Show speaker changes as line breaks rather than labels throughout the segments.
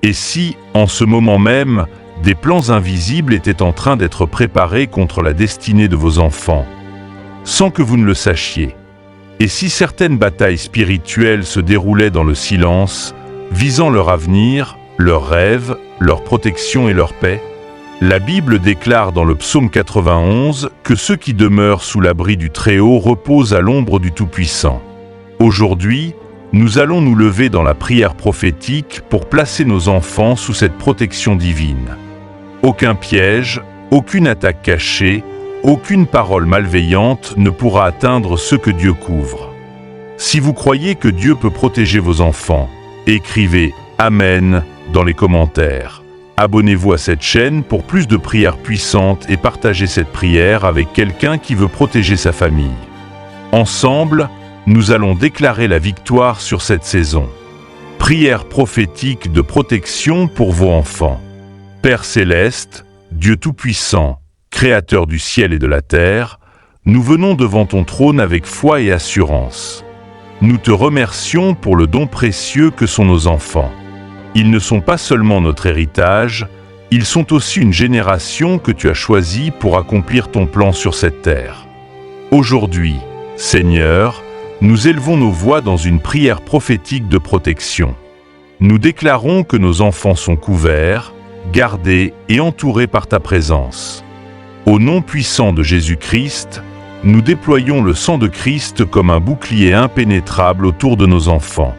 Et si, en ce moment même, des plans invisibles étaient en train d'être préparés contre la destinée de vos enfants, sans que vous ne le sachiez? Et si certaines batailles spirituelles se déroulaient dans le silence, visant leur avenir, leurs rêves, leur protection et leur paix? La Bible déclare dans le psaume 91 que ceux qui demeurent sous l'abri du Très-Haut reposent à l'ombre du Tout-Puissant. Aujourd'hui, nous allons nous lever dans la prière prophétique pour placer nos enfants sous cette protection divine. Aucun piège, aucune attaque cachée, aucune parole malveillante ne pourra atteindre ceux que Dieu couvre. Si vous croyez que Dieu peut protéger vos enfants, écrivez « Amen » dans les commentaires. Abonnez-vous à cette chaîne pour plus de prières puissantes et partagez cette prière avec quelqu'un qui veut protéger sa famille. Ensemble, nous allons déclarer la victoire sur cette saison. Prière prophétique de protection pour vos enfants. Père céleste, Dieu tout-puissant, Créateur du ciel et de la terre, nous venons devant ton trône avec foi et assurance. Nous te remercions pour le don précieux que sont nos enfants. Ils ne sont pas seulement notre héritage, ils sont aussi une génération que tu as choisie pour accomplir ton plan sur cette terre. Aujourd'hui, Seigneur, nous élevons nos voix dans une prière prophétique de protection. Nous déclarons que nos enfants sont couverts, gardés et entourés par ta présence. Au nom puissant de Jésus-Christ, nous déployons le sang de Christ comme un bouclier impénétrable autour de nos enfants.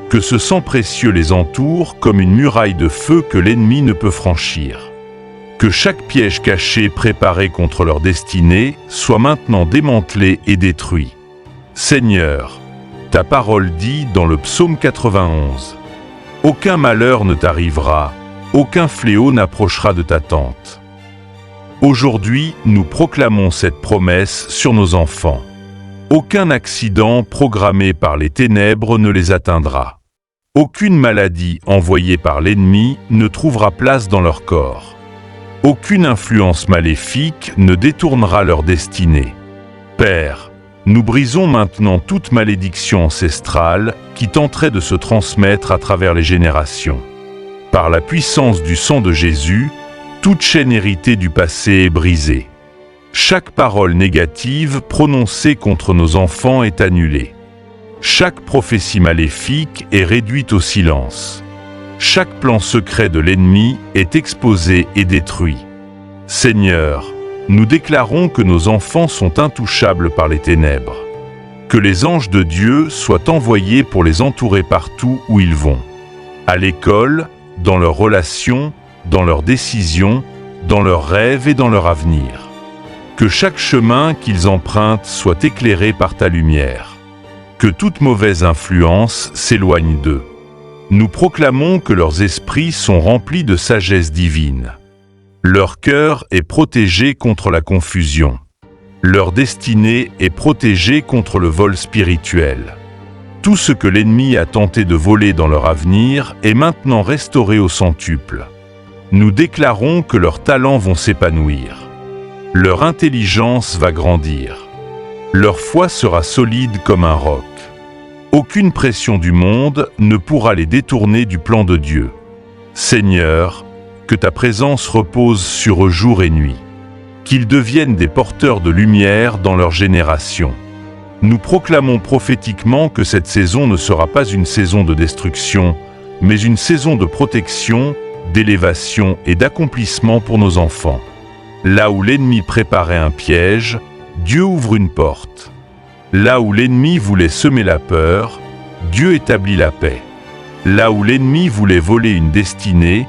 Que ce sang précieux les entoure comme une muraille de feu que l'ennemi ne peut franchir. Que chaque piège caché préparé contre leur destinée soit maintenant démantelé et détruit. Seigneur, ta parole dit dans le psaume 91, « Aucun malheur ne t'arrivera, aucun fléau n'approchera de ta tente. » Aujourd'hui, nous proclamons cette promesse sur nos enfants. Aucun accident programmé par les ténèbres ne les atteindra. Aucune maladie envoyée par l'ennemi ne trouvera place dans leur corps. Aucune influence maléfique ne détournera leur destinée. Père, nous brisons maintenant toute malédiction ancestrale qui tenterait de se transmettre à travers les générations. Par la puissance du sang de Jésus, toute chaîne héritée du passé est brisée. Chaque parole négative prononcée contre nos enfants est annulée. Chaque prophétie maléfique est réduite au silence. Chaque plan secret de l'ennemi est exposé et détruit. Seigneur, nous déclarons que nos enfants sont intouchables par les ténèbres. Que les anges de Dieu soient envoyés pour les entourer partout où ils vont. À l'école, dans leurs relations, dans leurs décisions, dans leurs rêves et dans leur avenir. Que chaque chemin qu'ils empruntent soit éclairé par ta lumière. Que toute mauvaise influence s'éloigne d'eux. Nous proclamons que leurs esprits sont remplis de sagesse divine. Leur cœur est protégé contre la confusion. Leur destinée est protégée contre le vol spirituel. Tout ce que l'ennemi a tenté de voler dans leur avenir est maintenant restauré au centuple. Nous déclarons que leurs talents vont s'épanouir. Leur intelligence va grandir. Leur foi sera solide comme un roc. Aucune pression du monde ne pourra les détourner du plan de Dieu. Seigneur, que ta présence repose sur eux jour et nuit. Qu'ils deviennent des porteurs de lumière dans leur génération. Nous proclamons prophétiquement que cette saison ne sera pas une saison de destruction, mais une saison de protection, d'élévation et d'accomplissement pour nos enfants. Là où l'ennemi préparait un piège, Dieu ouvre une porte. Là où l'ennemi voulait semer la peur, Dieu établit la paix. Là où l'ennemi voulait voler une destinée,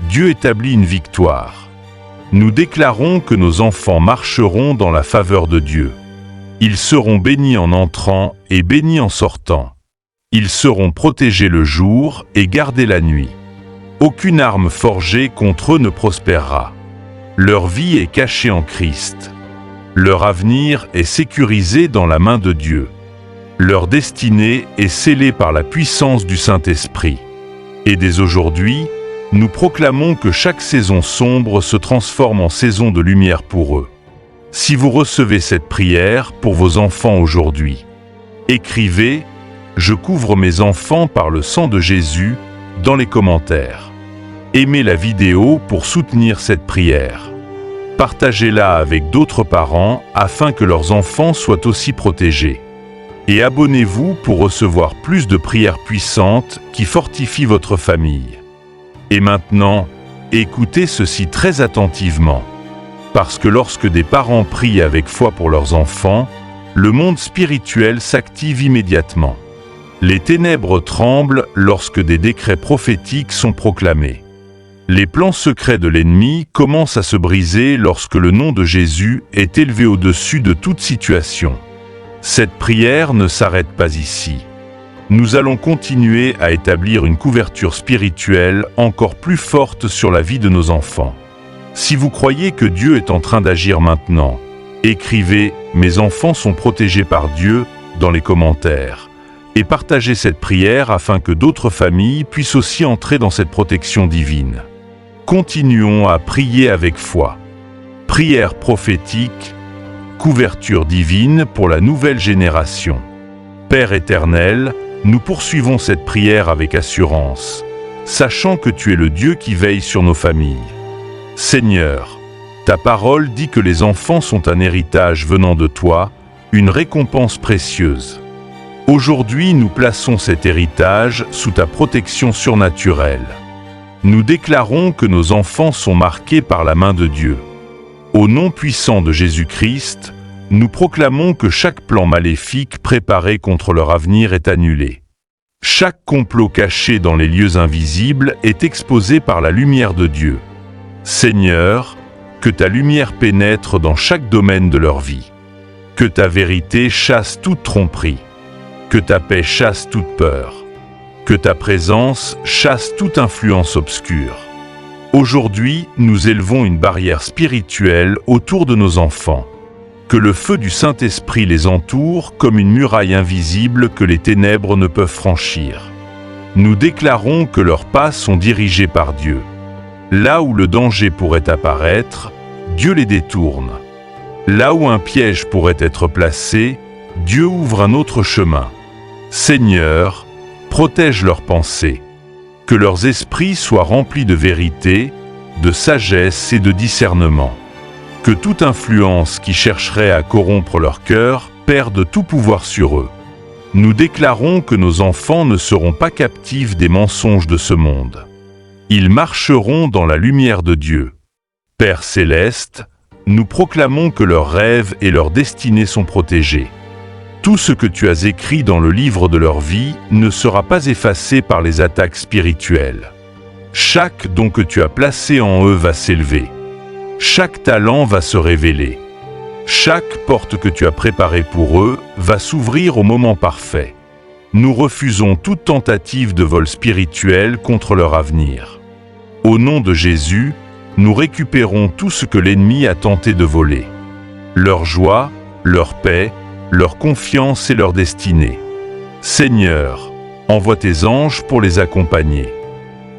Dieu établit une victoire. Nous déclarons que nos enfants marcheront dans la faveur de Dieu. Ils seront bénis en entrant et bénis en sortant. Ils seront protégés le jour et gardés la nuit. Aucune arme forgée contre eux ne prospérera. Leur vie est cachée en Christ. Leur avenir est sécurisé dans la main de Dieu. Leur destinée est scellée par la puissance du Saint-Esprit. Et dès aujourd'hui, nous proclamons que chaque saison sombre se transforme en saison de lumière pour eux. Si vous recevez cette prière pour vos enfants aujourd'hui, écrivez « Je couvre mes enfants par le sang de Jésus » dans les commentaires. Aimez la vidéo pour soutenir cette prière. Partagez-la avec d'autres parents afin que leurs enfants soient aussi protégés. Et abonnez-vous pour recevoir plus de prières puissantes qui fortifient votre famille. Et maintenant, écoutez ceci très attentivement. Parce que lorsque des parents prient avec foi pour leurs enfants, le monde spirituel s'active immédiatement. Les ténèbres tremblent lorsque des décrets prophétiques sont proclamés. Les plans secrets de l'ennemi commencent à se briser lorsque le nom de Jésus est élevé au-dessus de toute situation. Cette prière ne s'arrête pas ici. Nous allons continuer à établir une couverture spirituelle encore plus forte sur la vie de nos enfants. Si vous croyez que Dieu est en train d'agir maintenant, écrivez « Mes enfants sont protégés par Dieu » dans les commentaires et partagez cette prière afin que d'autres familles puissent aussi entrer dans cette protection divine. Continuons à prier avec foi. Prière prophétique, couverture divine pour la nouvelle génération. Père éternel, nous poursuivons cette prière avec assurance, sachant que tu es le Dieu qui veille sur nos familles. Seigneur, ta parole dit que les enfants sont un héritage venant de toi, une récompense précieuse. Aujourd'hui, nous plaçons cet héritage sous ta protection surnaturelle. Nous déclarons que nos enfants sont marqués par la main de Dieu. Au nom puissant de Jésus-Christ, nous proclamons que chaque plan maléfique préparé contre leur avenir est annulé. Chaque complot caché dans les lieux invisibles est exposé par la lumière de Dieu. Seigneur, que ta lumière pénètre dans chaque domaine de leur vie. Que ta vérité chasse toute tromperie. Que ta paix chasse toute peur. Que ta présence chasse toute influence obscure. Aujourd'hui, nous élevons une barrière spirituelle autour de nos enfants. Que le feu du Saint-Esprit les entoure comme une muraille invisible que les ténèbres ne peuvent franchir. Nous déclarons que leurs pas sont dirigés par Dieu. Là où le danger pourrait apparaître, Dieu les détourne. Là où un piège pourrait être placé, Dieu ouvre un autre chemin. Seigneur, protège leurs pensées. Que leurs esprits soient remplis de vérité, de sagesse et de discernement. Que toute influence qui chercherait à corrompre leur cœur perde tout pouvoir sur eux. Nous déclarons que nos enfants ne seront pas captifs des mensonges de ce monde. Ils marcheront dans la lumière de Dieu. Père céleste, nous proclamons que leurs rêves et leurs destinées sont protégés. Tout ce que tu as écrit dans le livre de leur vie ne sera pas effacé par les attaques spirituelles. Chaque don que tu as placé en eux va s'élever. Chaque talent va se révéler. Chaque porte que tu as préparée pour eux va s'ouvrir au moment parfait. Nous refusons toute tentative de vol spirituel contre leur avenir. Au nom de Jésus, nous récupérons tout ce que l'ennemi a tenté de voler. Leur joie, leur paix, leur confiance et leur destinée. Seigneur, envoie tes anges pour les accompagner.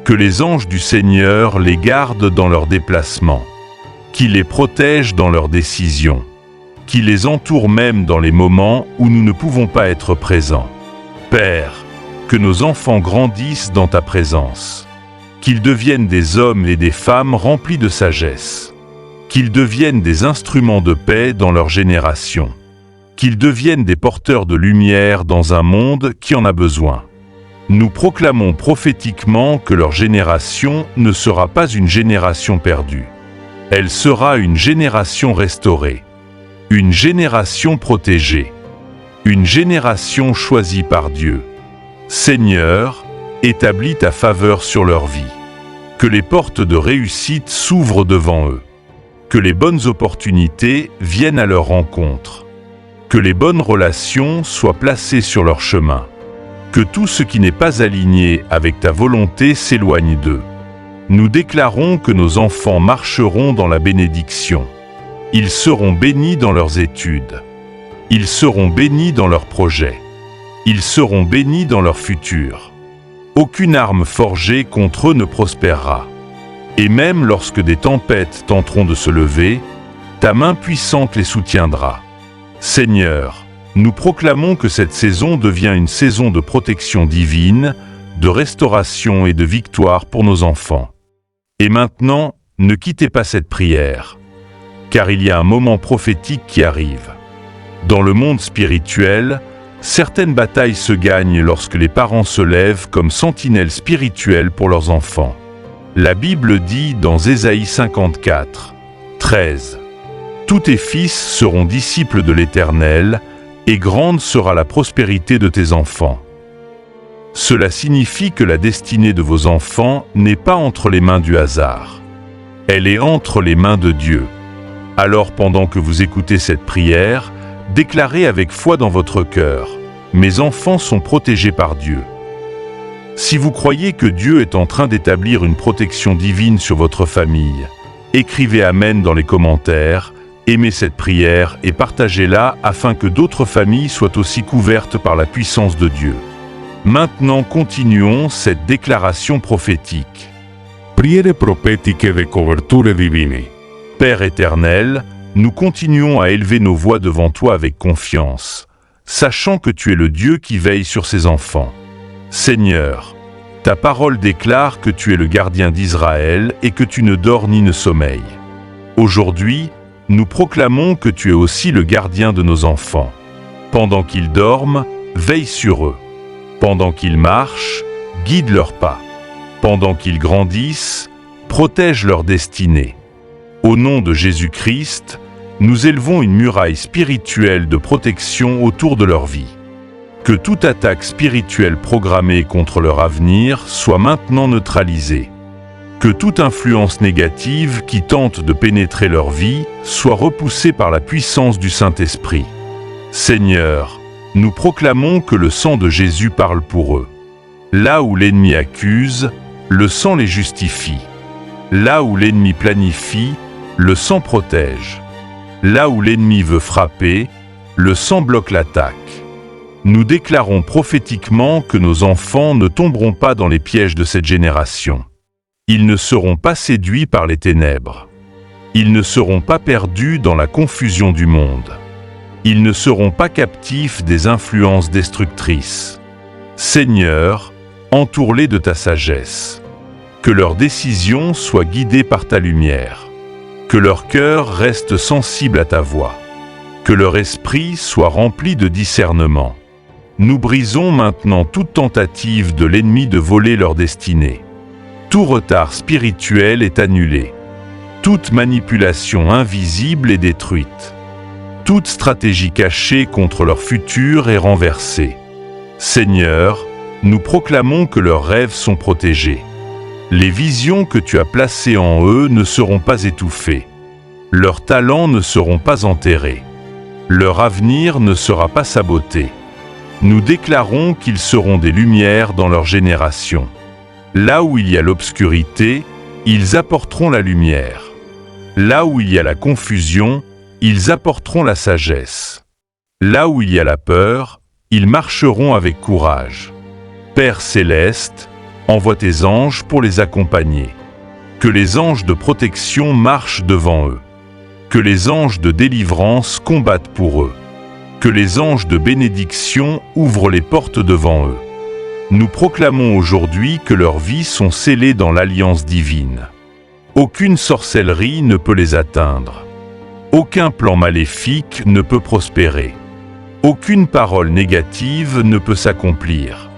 Que les anges du Seigneur les gardent dans leurs déplacements. Qu'ils les protègent dans leurs décisions. Qu'ils les entourent même dans les moments où nous ne pouvons pas être présents. Père, que nos enfants grandissent dans ta présence. Qu'ils deviennent des hommes et des femmes remplis de sagesse. Qu'ils deviennent des instruments de paix dans leur génération. Qu'ils deviennent des porteurs de lumière dans un monde qui en a besoin. Nous proclamons prophétiquement que leur génération ne sera pas une génération perdue. Elle sera une génération restaurée. Une génération protégée. Une génération choisie par Dieu. Seigneur, établis ta faveur sur leur vie. Que les portes de réussite s'ouvrent devant eux. Que les bonnes opportunités viennent à leur rencontre. Que les bonnes relations soient placées sur leur chemin. Que tout ce qui n'est pas aligné avec ta volonté s'éloigne d'eux. Nous déclarons que nos enfants marcheront dans la bénédiction. Ils seront bénis dans leurs études. Ils seront bénis dans leurs projets. Ils seront bénis dans leur futur. Aucune arme forgée contre eux ne prospérera. Et même lorsque des tempêtes tenteront de se lever, ta main puissante les soutiendra. Seigneur, nous proclamons que cette saison devient une saison de protection divine, de restauration et de victoire pour nos enfants. Et maintenant, ne quittez pas cette prière, car il y a un moment prophétique qui arrive. Dans le monde spirituel, certaines batailles se gagnent lorsque les parents se lèvent comme sentinelles spirituelles pour leurs enfants. La Bible dit dans Ésaïe 54, 13, « Tous tes fils seront disciples de l'Éternel, et grande sera la prospérité de tes enfants. » Cela signifie que la destinée de vos enfants n'est pas entre les mains du hasard. Elle est entre les mains de Dieu. Alors pendant que vous écoutez cette prière, déclarez avec foi dans votre cœur, « Mes enfants sont protégés par Dieu. » Si vous croyez que Dieu est en train d'établir une protection divine sur votre famille, écrivez Amen dans les commentaires, aimez cette prière et partagez-la afin que d'autres familles soient aussi couvertes par la puissance de Dieu. Maintenant continuons cette déclaration prophétique.
Preghiere profetiche de coberture divine.
Père éternel, nous continuons à élever nos voix devant toi avec confiance, sachant que tu es le Dieu qui veille sur ses enfants. Seigneur, ta parole déclare que tu es le gardien d'Israël et que tu ne dors ni ne sommeilles. Aujourd'hui, nous proclamons que tu es aussi le gardien de nos enfants. Pendant qu'ils dorment, veille sur eux. Pendant qu'ils marchent, guide leurs pas. Pendant qu'ils grandissent, protège leur destinée. Au nom de Jésus-Christ, nous élevons une muraille spirituelle de protection autour de leur vie. Que toute attaque spirituelle programmée contre leur avenir soit maintenant neutralisée. Que toute influence négative qui tente de pénétrer leur vie soit repoussée par la puissance du Saint-Esprit. Seigneur, nous proclamons que le sang de Jésus parle pour eux. Là où l'ennemi accuse, le sang les justifie. Là où l'ennemi planifie, le sang protège. Là où l'ennemi veut frapper, le sang bloque l'attaque. Nous déclarons prophétiquement que nos enfants ne tomberont pas dans les pièges de cette génération. Ils ne seront pas séduits par les ténèbres. Ils ne seront pas perdus dans la confusion du monde. Ils ne seront pas captifs des influences destructrices. Seigneur, entoure-les de ta sagesse. Que leurs décisions soient guidées par ta lumière. Que leur cœur reste sensible à ta voix. Que leur esprit soit rempli de discernement. Nous brisons maintenant toute tentative de l'ennemi de voler leur destinée. Tout retard spirituel est annulé. Toute manipulation invisible est détruite. Toute stratégie cachée contre leur futur est renversée. Seigneur, nous proclamons que leurs rêves sont protégés. Les visions que tu as placées en eux ne seront pas étouffées. Leurs talents ne seront pas enterrés. Leur avenir ne sera pas saboté. Nous déclarons qu'ils seront des lumières dans leur génération. Là où il y a l'obscurité, ils apporteront la lumière. Là où il y a la confusion, ils apporteront la sagesse. Là où il y a la peur, ils marcheront avec courage. Père céleste, envoie tes anges pour les accompagner. Que les anges de protection marchent devant eux. Que les anges de délivrance combattent pour eux. Que les anges de bénédiction ouvrent les portes devant eux. Nous proclamons aujourd'hui que leurs vies sont scellées dans l'alliance divine. Aucune sorcellerie ne peut les atteindre. Aucun plan maléfique ne peut prospérer. Aucune parole négative ne peut s'accomplir.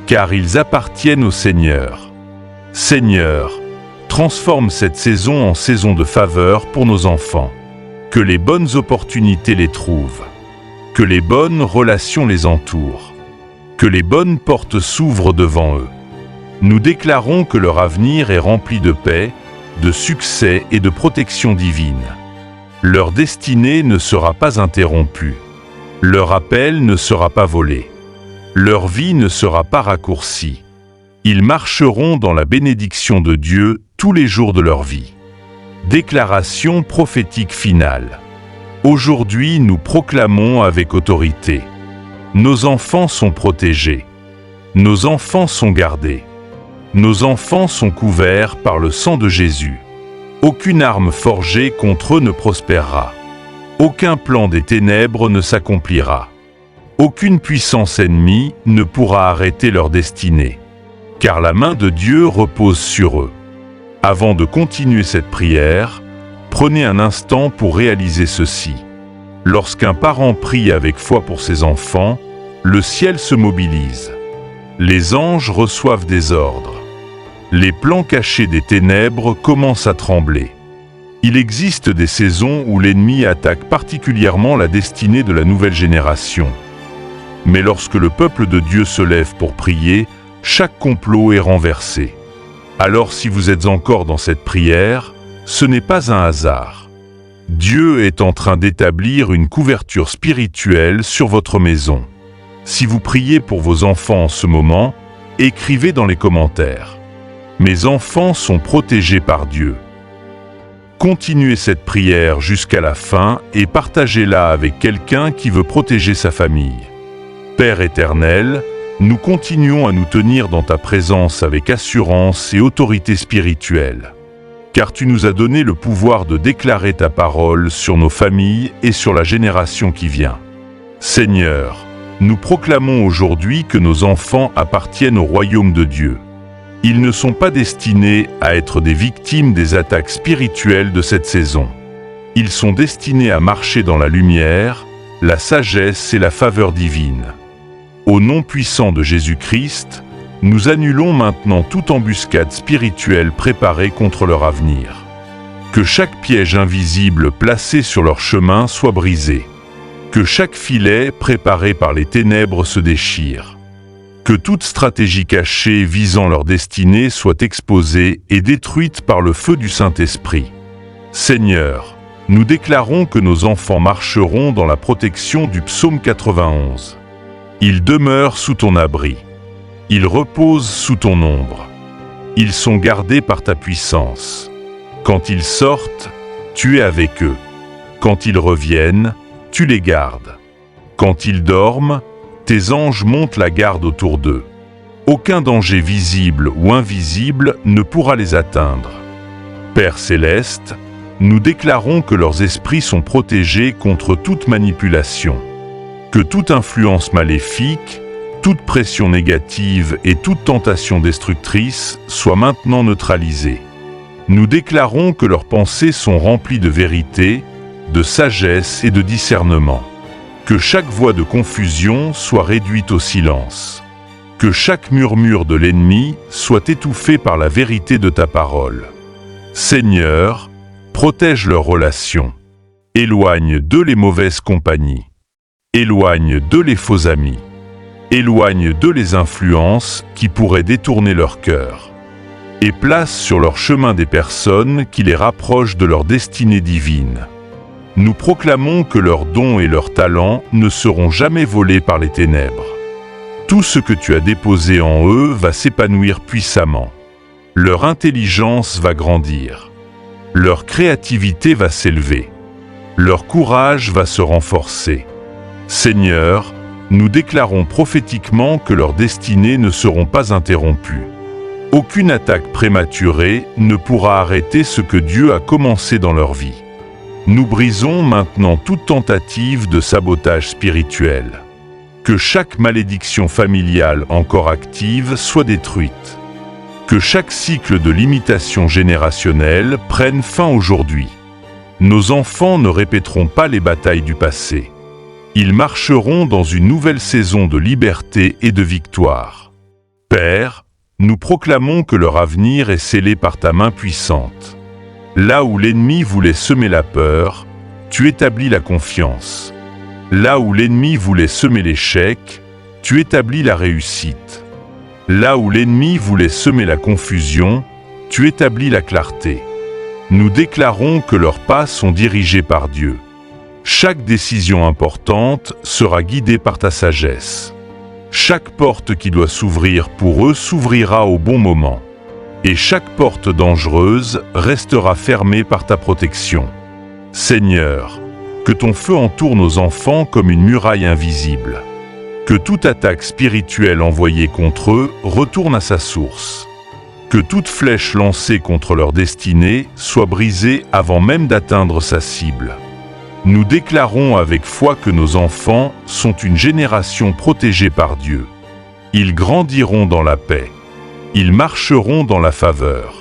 Car ils appartiennent au Seigneur. Seigneur, transforme cette saison en saison de faveur pour nos enfants. Que les bonnes opportunités les trouvent. Que les bonnes relations les entourent. Que les bonnes portes s'ouvrent devant eux. Nous déclarons que leur avenir est rempli de paix, de succès et de protection divine. Leur destinée ne sera pas interrompue. Leur appel ne sera pas volé. Leur vie ne sera pas raccourcie. Ils marcheront dans la bénédiction de Dieu tous les jours de leur vie. Déclaration prophétique finale. Aujourd'hui, nous proclamons avec autorité. Nos enfants sont protégés. Nos enfants sont gardés. Nos enfants sont couverts par le sang de Jésus. Aucune arme forgée contre eux ne prospérera. Aucun plan des ténèbres ne s'accomplira. Aucune puissance ennemie ne pourra arrêter leur destinée. Car la main de Dieu repose sur eux. Avant de continuer cette prière, prenez un instant pour réaliser ceci. Lorsqu'un parent prie avec foi pour ses enfants, le ciel se mobilise. Les anges reçoivent des ordres. Les plans cachés des ténèbres commencent à trembler. Il existe des saisons où l'ennemi attaque particulièrement la destinée de la nouvelle génération. Mais lorsque le peuple de Dieu se lève pour prier, chaque complot est renversé. Alors si vous êtes encore dans cette prière, ce n'est pas un hasard. Dieu est en train d'établir une couverture spirituelle sur votre maison. Si vous priez pour vos enfants en ce moment, écrivez dans les commentaires. Mes enfants sont protégés par Dieu. Continuez cette prière jusqu'à la fin et partagez-la avec quelqu'un qui veut protéger sa famille. Père éternel, nous continuons à nous tenir dans ta présence avec assurance et autorité spirituelle. Car tu nous as donné le pouvoir de déclarer ta parole sur nos familles et sur la génération qui vient. Seigneur, nous proclamons aujourd'hui que nos enfants appartiennent au royaume de Dieu. Ils ne sont pas destinés à être des victimes des attaques spirituelles de cette saison. Ils sont destinés à marcher dans la lumière, la sagesse et la faveur divine. Au nom puissant de Jésus-Christ, nous annulons maintenant toute embuscade spirituelle préparée contre leur avenir. Que chaque piège invisible placé sur leur chemin soit brisé. Que chaque filet préparé par les ténèbres se déchire. Que toute stratégie cachée visant leur destinée soit exposée et détruite par le feu du Saint-Esprit. Seigneur, nous déclarons que nos enfants marcheront dans la protection du psaume 91. Ils demeurent sous ton abri. Ils reposent sous ton ombre. Ils sont gardés par ta puissance. Quand ils sortent, tu es avec eux. Quand ils reviennent, tu les gardes. Quand ils dorment, tes anges montent la garde autour d'eux. Aucun danger visible ou invisible ne pourra les atteindre. Père céleste, nous déclarons que leurs esprits sont protégés contre toute manipulation. Que toute influence maléfique, toute pression négative et toute tentation destructrice soient maintenant neutralisées. Nous déclarons que leurs pensées sont remplies de vérité, de sagesse et de discernement. Que chaque voix de confusion soit réduite au silence. Que chaque murmure de l'ennemi soit étouffé par la vérité de ta parole. Seigneur, protège leurs relations. Éloigne d'eux les mauvaises compagnies. Éloigne d'eux les faux amis. Éloigne d'eux les influences qui pourraient détourner leur cœur. Et place sur leur chemin des personnes qui les rapprochent de leur destinée divine. Nous proclamons que leurs dons et leurs talents ne seront jamais volés par les ténèbres. Tout ce que tu as déposé en eux va s'épanouir puissamment. Leur intelligence va grandir. Leur créativité va s'élever. Leur courage va se renforcer. Seigneur, nous déclarons prophétiquement que leurs destinées ne seront pas interrompues. Aucune attaque prématurée ne pourra arrêter ce que Dieu a commencé dans leur vie. Nous brisons maintenant toute tentative de sabotage spirituel. Que chaque malédiction familiale encore active soit détruite. Que chaque cycle de limitation générationnelle prenne fin aujourd'hui. Nos enfants ne répéteront pas les batailles du passé. Ils marcheront dans une nouvelle saison de liberté et de victoire. Père, nous proclamons que leur avenir est scellé par ta main puissante. Là où l'ennemi voulait semer la peur, tu établis la confiance. Là où l'ennemi voulait semer l'échec, tu établis la réussite. Là où l'ennemi voulait semer la confusion, tu établis la clarté. Nous déclarons que leurs pas sont dirigés par Dieu. Chaque décision importante sera guidée par ta sagesse. Chaque porte qui doit s'ouvrir pour eux s'ouvrira au bon moment. Et chaque porte dangereuse restera fermée par ta protection. Seigneur, que ton feu entoure nos enfants comme une muraille invisible. Que toute attaque spirituelle envoyée contre eux retourne à sa source. Que toute flèche lancée contre leur destinée soit brisée avant même d'atteindre sa cible. Nous déclarons avec foi que nos enfants sont une génération protégée par Dieu. Ils grandiront dans la paix. Ils marcheront dans la faveur.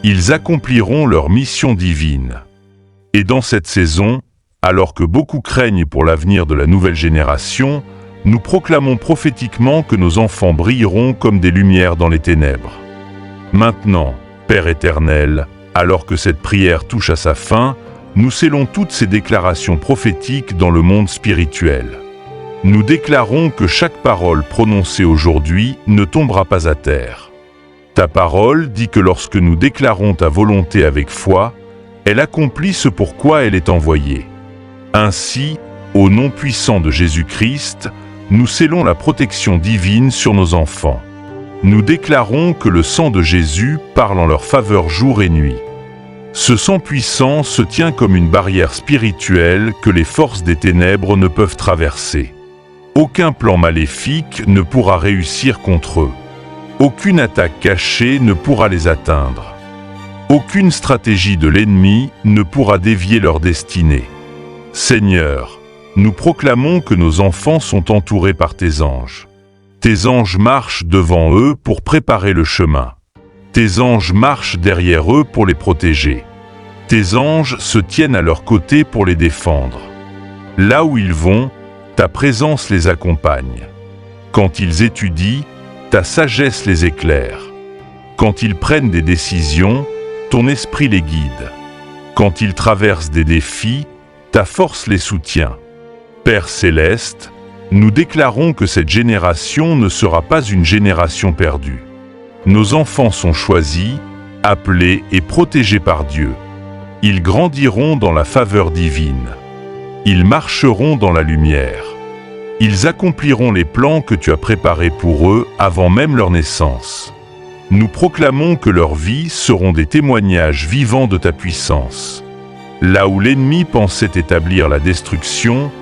Ils accompliront leur mission divine. Et dans cette saison, alors que beaucoup craignent pour l'avenir de la nouvelle génération, nous proclamons prophétiquement que nos enfants brilleront comme des lumières dans les ténèbres. Maintenant, Père éternel, alors que cette prière touche à sa fin, nous scellons toutes ces déclarations prophétiques dans le monde spirituel. Nous déclarons que chaque parole prononcée aujourd'hui ne tombera pas à terre. Ta parole dit que lorsque nous déclarons ta volonté avec foi, elle accomplit ce pourquoi elle est envoyée. Ainsi, au nom puissant de Jésus-Christ, nous scellons la protection divine sur nos enfants. Nous déclarons que le sang de Jésus parle en leur faveur jour et nuit. Ce sang puissant se tient comme une barrière spirituelle que les forces des ténèbres ne peuvent traverser. Aucun plan maléfique ne pourra réussir contre eux. Aucune attaque cachée ne pourra les atteindre. Aucune stratégie de l'ennemi ne pourra dévier leur destinée. Seigneur, nous proclamons que nos enfants sont entourés par tes anges. Tes anges marchent devant eux pour préparer le chemin. Tes anges marchent derrière eux pour les protéger. Tes anges se tiennent à leur côté pour les défendre. Là où ils vont, ta présence les accompagne. Quand ils étudient, ta sagesse les éclaire. Quand ils prennent des décisions, ton esprit les guide. Quand ils traversent des défis, ta force les soutient. Père céleste, nous déclarons que cette génération ne sera pas une génération perdue. Nos enfants sont choisis, appelés et protégés par Dieu. Ils grandiront dans la faveur divine. Ils marcheront dans la lumière. Ils accompliront les plans que tu as préparés pour eux avant même leur naissance. Nous proclamons que leurs vies seront des témoignages vivants de ta puissance. Là où l'ennemi pensait établir la destruction,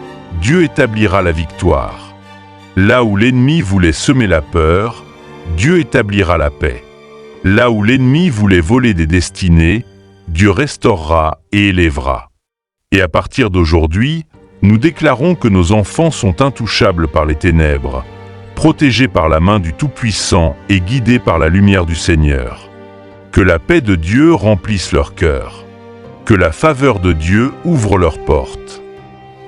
Dieu établira la victoire. Là où l'ennemi voulait semer la peur, Dieu établira la paix. Là où l'ennemi voulait voler des destinées, Dieu restaurera et élèvera. Et à partir d'aujourd'hui, nous déclarons que nos enfants sont intouchables par les ténèbres, protégés par la main du Tout-Puissant et guidés par la lumière du Seigneur. Que la paix de Dieu remplisse leur cœur. Que la faveur de Dieu ouvre leurs portes.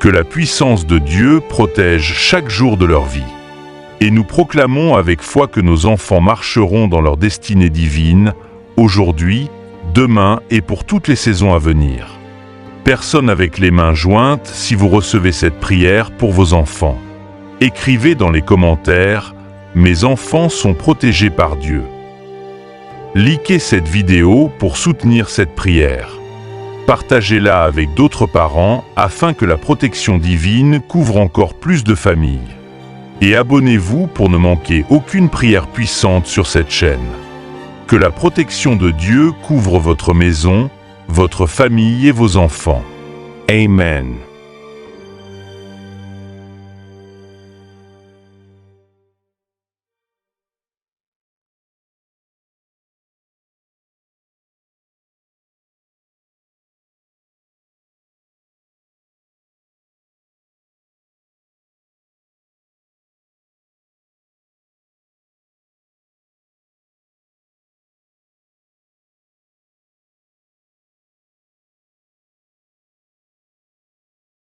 Que la puissance de Dieu protège chaque jour de leur vie. Et nous proclamons avec foi que nos enfants marcheront dans leur destinée divine, aujourd'hui, demain et pour toutes les saisons à venir. Personne avec les mains jointes si vous recevez cette prière pour vos enfants. Écrivez dans les commentaires « Mes enfants sont protégés par Dieu ». Likez cette vidéo pour soutenir cette prière. Partagez-la avec d'autres parents afin que la protection divine couvre encore plus de familles. Et abonnez-vous pour ne manquer aucune prière puissante sur cette chaîne. Que la protection de Dieu couvre votre maison, votre famille et vos enfants. Amen.